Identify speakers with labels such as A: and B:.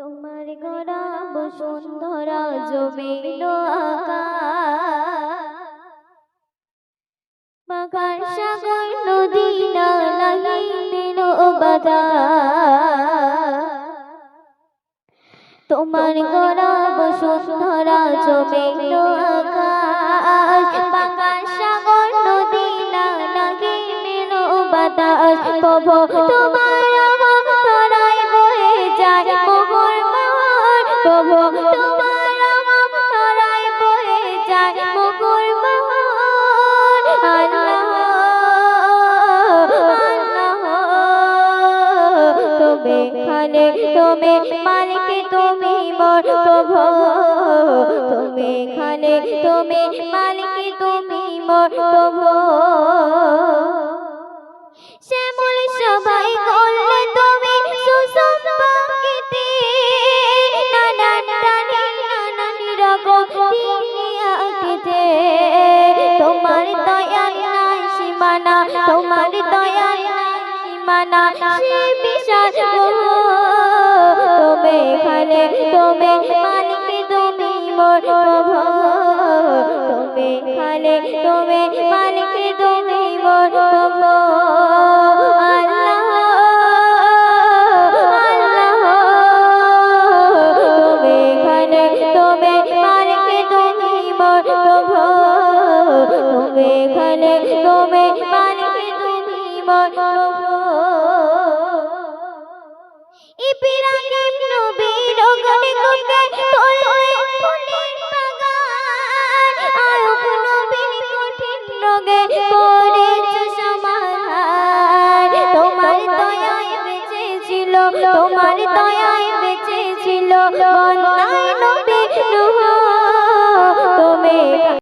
A: তোমার গড়া বসুন্ধরা জমিল আকাশ, পাখার সাগর নদী নালাই নীল বাতাস। তোমার গড়া বসুন্ধরা জমিল আকাশ, পাখার সাগর নদী নালাই নীল বাতাস। প্রভু তোমার ধরায় বয়ে যায় মোহর মহর, প্রভু তোমার ধরায় বয়ে যায় মোহর মহর। আল্লাহ আল্লাহ তুমি খালে তুমি মালিক তুমি মোর প্রভু, তুমি খালে তুমি মালিক তুমি মোর প্রভু। শ্যামল সবাই করলে তুমি সুসম্পর্কিতে, নানান প্রাণী নানান রকম দুনিয়াতে। তোমার দয়ার নাই সীমানা, তোমার দয়ার নাই সীমানা, সে বিশাল তুমি খালে তুমি মালিক তুমি মোর প্রভু, তুমি খালে তুমি মালিক তুমি মোর প্রভু। ইব্রাহিম নবীর গনে গনে তোলে ফুলের বাগান, আয়ুব নবীর কঠিন রোগে করেছো সমাধান। তোমার দয়ায় বেঁচে ছিল, তোমার দয়ায় বেঁচে ছিল